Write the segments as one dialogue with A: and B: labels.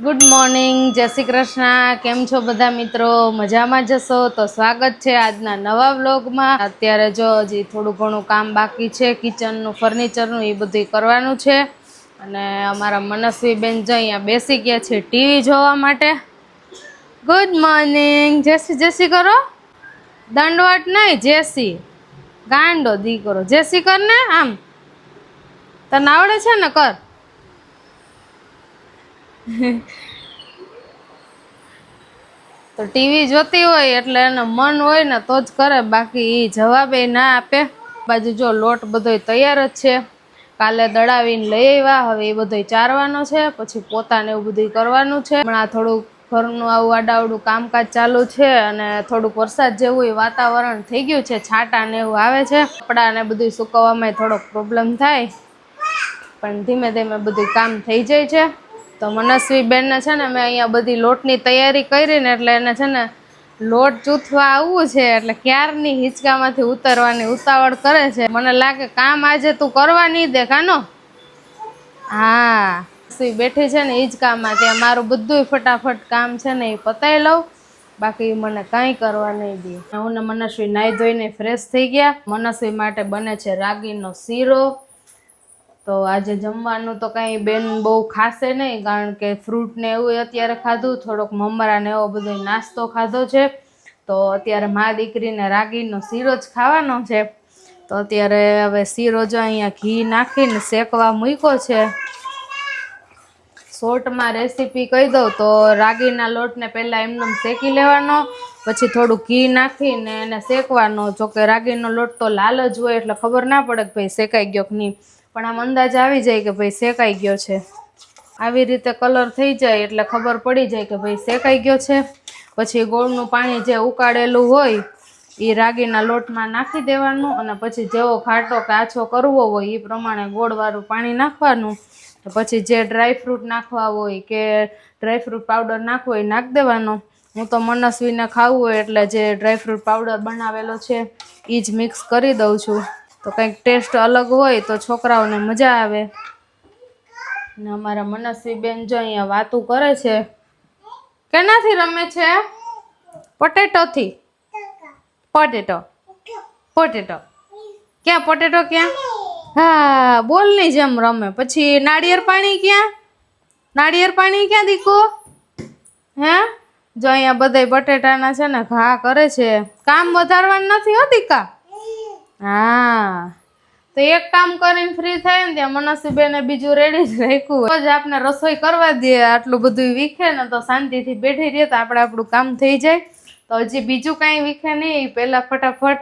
A: Good morning, જય શ્રી કૃષ્ણ. કેમ છો બધા મિત્રો? મજામાં જશો તો સ્વાગત છે આજના નવા વ્લોગમાં. અત્યારે જો હજી થોડું ઘણું કામ બાકી છે, કિચનનું, ફર્નિચરનું, એ બધું કરવાનું છે. અને અમારા મનસ્વી બેન જો અહીંયા બેસી ગયા છે ટીવી જોવા માટે. ગુડ મોર્નિંગ, જેસી કરો. દંડવટ નહીં, જેસી ગાંડો દી કરો. જેસી કર ને, આમ તને આવડે છે ને, કર. તો ટીવી જોતી હોય એટલે એને મન હોય ને તો જ કરે, બાકી એ જવાબ ના આપે. બાજુ જો લોટ બધો તૈયાર જ છે, કાલે દળાવીને લઈ આવ્યા. હવે એ બધો ચારવાનો છે, પછી પોતાને એવું બધું કરવાનું છે. હમણાં થોડુંક ઘરનું આવું આડાવડું કામકાજ ચાલુ છે અને થોડુંક વરસાદ જેવું વાતાવરણ થઈ ગયું છે, છાંટા ને એવું આવે છે. કપડાં ને બધું સુકવવામાં થોડોક પ્રોબ્લેમ થાય, પણ ધીમે ધીમે બધું કામ થઈ જાય છે. તો મનસ્વી બેનને છે ને મેં અહીંયા બધી લોટની તૈયારી કરી ને એટલે એને છે ને લોટ ચૂથવા આવવું છે, એટલે ક્યારની હિંચકામાંથી ઉતરવાની ઉતાવળ કરે છે. મને લાગે કામ આજે તું કરવા નહીં દે કાનો. હા, બેઠી છે ને હિંચકામાં, ત્યાં મારું બધું ફટાફટ કામ છે ને એ પતાવી લઉં, બાકી મને કાંઈ કરવા નહીં દે. હું ને મનસ્વી નાહી ધોઈને ફ્રેશ થઈ ગયા. મનસ્વી માટે બને છે રાગીનો શીરો. તો આજે જમવાનું તો કાંઈ બેન બહુ ખાશે નહીં, કારણ કે ફ્રૂટ ને એવું અત્યારે ખાધું, થોડોક મમરા ને એવો બધો નાસ્તો ખાધો છે. તો અત્યારે મા દીકરીને રાગીનો શીરો જ ખાવાનો છે. તો અત્યારે હવે શીરો જો અહીંયા ઘી નાખીને શેકવા મૂક્યો છે. શોર્ટમાં રેસીપી કહી દઉં તો રાગીના લોટને પહેલાં એમને શેકી લેવાનો, પછી થોડું ઘી નાખીને એને શેકવાનો. જોકે રાગીનો લોટ તો લાલ જ હોય એટલે ખબર ના પડે કે ભાઈ શેકાઈ ગયો કે નહીં, પણ આમ અંદાજ આવી જાય કે ભાઈ શેકાઈ ગયો છે. આવી રીતે કલર થઈ જાય એટલે ખબર પડી જાય કે ભાઈ શેકાઈ ગયો છે. પછી ગોળનું પાણી જે ઉકાળેલું હોય એ રાગીના લોટમાં નાખી દેવાનું, અને પછી જેવો ઘાટો કે આછો કરવો હોય એ પ્રમાણે ગોળવાળું પાણી નાખવાનું. પછી જે ડ્રાયફ્રૂટ નાખવા હોય કે ડ્રાયફ્રૂટ પાવડર નાખવો હોય નાખી દેવાનો. હું તો મનસ્વીને ખાવું હોય એટલે જે ડ્રાયફ્રૂટ પાવડર બનાવેલો છે એ જ મિક્સ કરી દઉં છું. તો કંઈક ટેસ્ટ અલગ હોય તો છોકરાઓને મજા આવે. ને અમારા મનસ્વી બેન જો અહીંયા વાતું કરે છે. કેનાથી રમે છે? પોટેટોથી. પોટેટો પોટેટો ક્યાં? પોટેટો ક્યાં? હા, બોલની જેમ રમે. પછી નાળિયેર પાણી ક્યાં? નાળિયેર પાણી ક્યાં દીકો? હે, જો અહીંયા બધા બટેટાના છે ને ઘા કરે છે. કામ વધારવાનું નથી હો દીકા. હા, તો એક કામ કરીને ફ્રી થાય ને ત્યાં મનસ્વીબેને બીજું રેડી જ રાખ્યું. રોજ આપણે રસોઈ કરવા દે, આટલું બધું વીખે ને તો શાંતિથી બેઠી રહીએ તો આપણે આપણું કામ થઈ જાય. તો હજી બીજું કાંઈ વીખે નહીં, પહેલાં ફટાફટ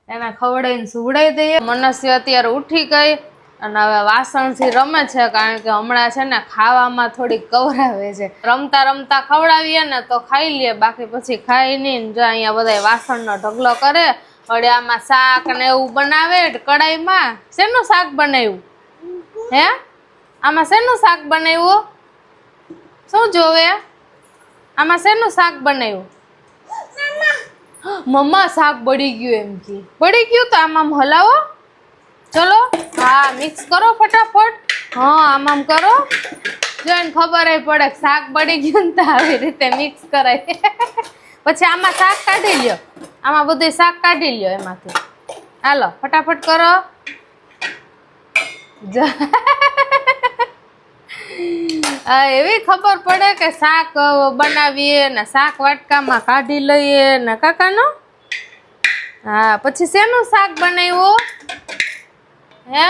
A: એને ખવડાવીને સુવડાવી દઈએ. મનસ્વી અત્યારે ઉઠી ગઈ અને હવે વાસણથી રમે છે, કારણ કે હમણાં છે ને ખાવામાં થોડીક કવરાવે છે. રમતા રમતા ખવડાવીએ ને તો ખાઈ લે, બાકી પછી ખાઈ નહીં. જો અહીંયા બધા વાસણનો ઢગલો કરે. વળે આમાં શાક ને એવું બનાવે કડાઈમાં. શેનું શાક બનાવ્યું? હે, આમાં શેનું શાક બનાવ્યું? શું જોવે? આમાં શેનું શાક બનાવ્યું? મમ્મા શાક બળી ગયું એમ કે. બળી ગયું તો આમ હલાવો. ચલો, હા, મિક્સ કરો ફટાફટ. હા, આમ કરો. જો એને ખબર પડે શાક બળી ગયું ને તો આવી રીતે મિક્સ કરાય. પછી આમાં શાક કાઢી લ્યો, આમાં બધું શાક કાઢી લ્યો એમાંથી. હાલો ફટાફટ કરો. એવી ખબર પડે કે શાક બનાવીએ ને શાક વાટકામાં કાઢી લઈએ ને કાકાનો. હા, પછી શેનું શાક બનાવ્યું? હે,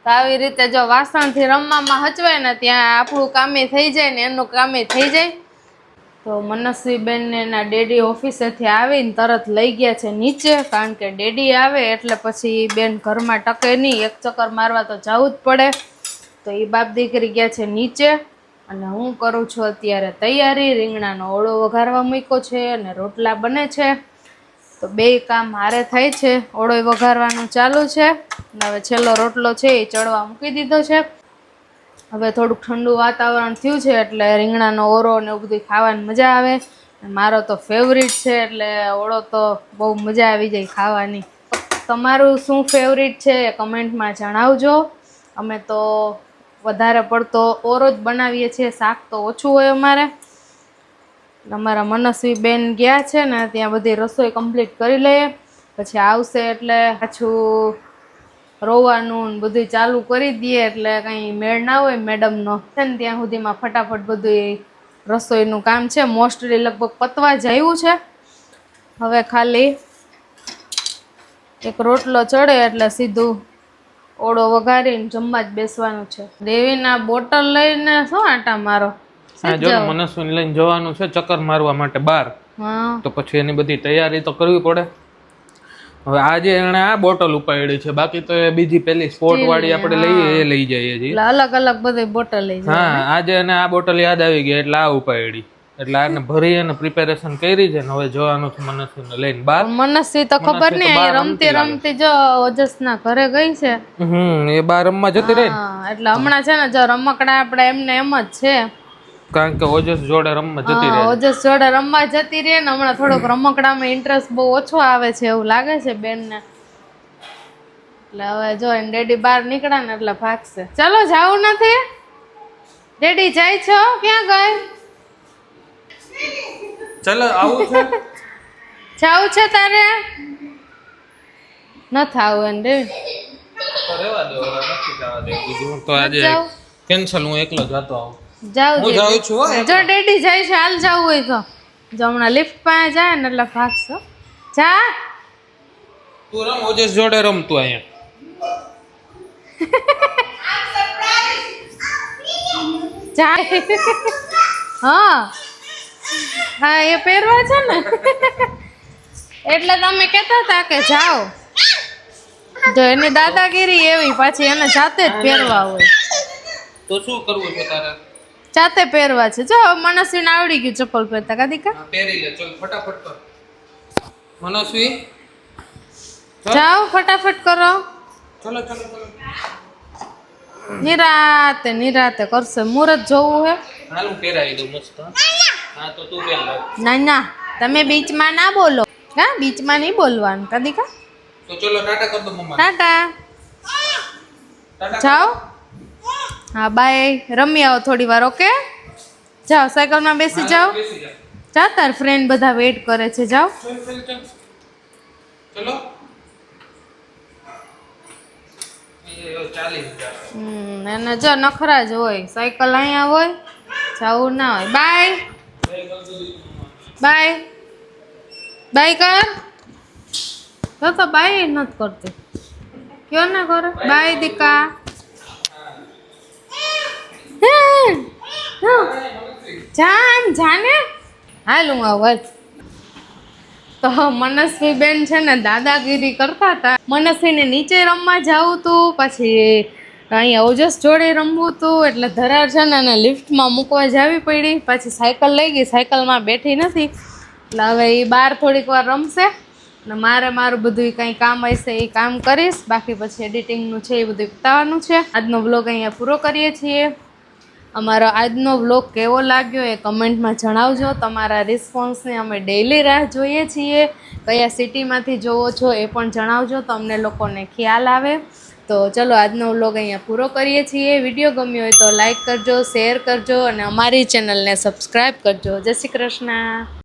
A: તો આવી રીતે જો વાસણથી રમવામાં હચવાય ને ત્યાં આપણું કામે થઈ જાય ને એનું કામે થઈ જાય. તો મનસ્વી બેનને એના ડેડી ઓફિસેથી આવીને તરત લઈ ગયા છે નીચે, કારણ કે ડેડી આવે એટલે પછી બેન ઘરમાં ટકે નહીં, એક ચક્કર મારવા તો જવું જ પડે. તો એ બાપ દીકરી ગયા છે નીચે અને હું કરું છું અત્યારે તૈયારી. રીંગણાનો ઓળો વઘારવા મૂક્યો છે અને રોટલા બને છે, તો બે કામ હારે થાય છે. ઓળો વઘારવાનું ચાલુ છે અને હવે છેલ્લો રોટલો છે એ ચડવા મૂકી દીધો છે. હવે થોડુંક ઠંડુ વાતાવરણ થયું છે એટલે રીંગણાનો ઓરો ને એવું બધું ખાવાની મજા આવે. મારો તો ફેવરિટ છે એટલે ઓળો તો બહુ મજા આવી જાય ખાવાની. તમારું શું ફેવરિટ છે કમેન્ટમાં જણાવજો. અમે તો વધારે પડતો ઓરો જ બનાવીએ છીએ, શાક તો ઓછું હોય અમારે. અમારા મનસ્વી બેન ગયા છે ને ત્યાં બધી રસોઈ કમ્પ્લીટ કરી લઈએ, પછી આવશે એટલે પાછું રોવાનું બધું ચાલુ કરી દઈએ, એટલે કંઈ મેળ ના હોય મેડમનો છે ને ત્યાં સુધીમાં ફટાફટ બધું રસોઈનું કામ છે મોસ્ટલી લગભગ પતવા જ આવ્યું છે. હવે ખાલી એક રોટલો ચડે એટલે સીધું ઓળો વઘારીને જમવા જ બેસવાનું છે. દેવીના બોટલ લઈને શું આટા મારો?
B: મનસ્વીને લઈને જવાનું છે ચક્કર મારવા માટે બહાર.
A: હા,
B: તો પછી એની બધી તૈયારી તો કરવી પડે. હવે આજે એને આ બોટલ ઉપાડી છે, બાકી તો એ બીજી પેલી સ્પોર્ટ વાળી આપણે લઈએ એ લઈ જઈએ છીએ.
A: અલગ અલગ બધી બોટલ લઈ જાય.
B: હા, આજે એને આ બોટલ યાદ આવી ગઈ એટલે આ ઉપાડી. એટલે આને ભરી અને પ્રિપેરેશન કરી છે ને હવે જવાનું છે મનસ્વીને લઈને બહાર.
A: મનસ્વી તો ખબર નહીં રમતી રમતી જો ઓજસના ઘરે ગઈ છે.
B: એ બહાર રમવા જતી રહી.
A: એટલે હમણાં છે ને જો રમકડા આપણે એમને એમ જ છે,
B: કારણ કે ઓજસ જોડે રમવા જતી રહે.
A: ઓજસ જોડે રમવા જતી રહે ને હમણાં થોડોક રમકડામાં ઇન્ટરેસ્ટ બહુ ઓછો આવે છે એવું લાગે છે બેનને. એટલે હવે જો એને ડેડી બહાર નીકળ્યા ને એટલે ભાગશે. ચલો જાવું નથી? ડેડી જાય છો? ક્યાં ગઈ?
B: ચલો આવું છે.
A: જાવું છે તારે? નથી આવું એને ડેડી.
B: રહેવા દો, નથી જવા દે. બીજું તો આજે કેન્સલ, હું એકલો જતો આવું.
A: જાઉં
B: છું.
A: જો ડેડી જાય છે હાલ જવું હોય તો. જો હમણાં લિફ્ટ પાસે જાય ને એટલે ભાગશો. જા
B: તું રમ, ઓજસ જોડે રમ તું અહીંયા.
A: જાય. હા હા, એ પહેરવા છે ને એટલે તમે કહેતા હતા કે જાઓ. જો એની દાદાગીરી એવી, પાછી એને જાતે જ પહેરવા હોય.
B: તો શું કરવું છે તારે?
A: જાતે પહેરવા છે. જો મનસ્વીને આવડી ગયું ચપ્પલ પહેરતા. કાદિકા
B: પહેરી લે, ચલ ફટાફટ કર. મનસ્વી
A: જાઓ ફટાફટ કરો.
B: ચલો ચલો ચલો.
A: નિરાતે નિરાતે કરશે. મુહૂર્ત જોવું હે.
B: હાલ હું પહેરાવી દઉં મસ્ત. હા તો તું પહેર લે.
A: ના ના, તમે બીચમાં ના બોલો. હા, બીચમાં નહીં બોલવાનું. કાદિકા
B: તો ચલો ટાટા કર દો મમ્મા.
A: ટાટા. જાઓ. હા બાય. રમી આવો થોડી વાર. ઓકે, જાઓ સાયકલમાં બેસી જાઓ. જા, તાર ફ્રેન્ડ બધા વેઇટ કરે છે. જાઓ.
B: ચલો.
A: એને જો નખરા જ હોય. સાયકલ અહીંયા હોય, જવું ના હોય. બાય બાય બાય કર. તો બાય નથી કરતી. કયો ના કરે બાય દીકા. જાન જાને હાલ હું આવું. તો મનસ્વી બેન છે ને દાદાગીરી કરતા હતા. મનસ્વીને નીચે રમવા જવું હતું, પછી અહીંયા ઓજસ જોડે રમવું હતું, એટલે ધરાર છે ને એને લિફ્ટમાં મૂકવા જવી પડી. પછી સાયકલ લઈ ગઈ, સાયકલમાં બેઠી નથી. એટલે હવે એ બહાર થોડીક વાર રમશે ને મારે મારું બધું કંઈ કામ હશે એ કામ કરીશ. બાકી પછી એડિટિંગનું છે એ બધું પતાવવાનું છે. આજનો વ્લોગ અહીંયા પૂરો કરીએ છીએ. અમારો આજનો વ્લોગ કેવો લાગ્યો એ કમેન્ટમાં જણાવજો. તમારા રિસ્પોન્સની અમે ડેઈલી રાહ જોઈએ છીએ. કયા સિટીમાંથી જોવો છો એ પણ જણાવજો, તો અમને લોકોને ખ્યાલ આવે. તો ચલો આજનો વ્લોગ અહીંયા પૂરો કરીએ છીએ. વિડીયો ગમ્યો હોય તો લાઈક કરજો, શેર કરજો અને અમારી ચેનલને સબસ્ક્રાઈબ કરજો. જય શ્રી કૃષ્ણ.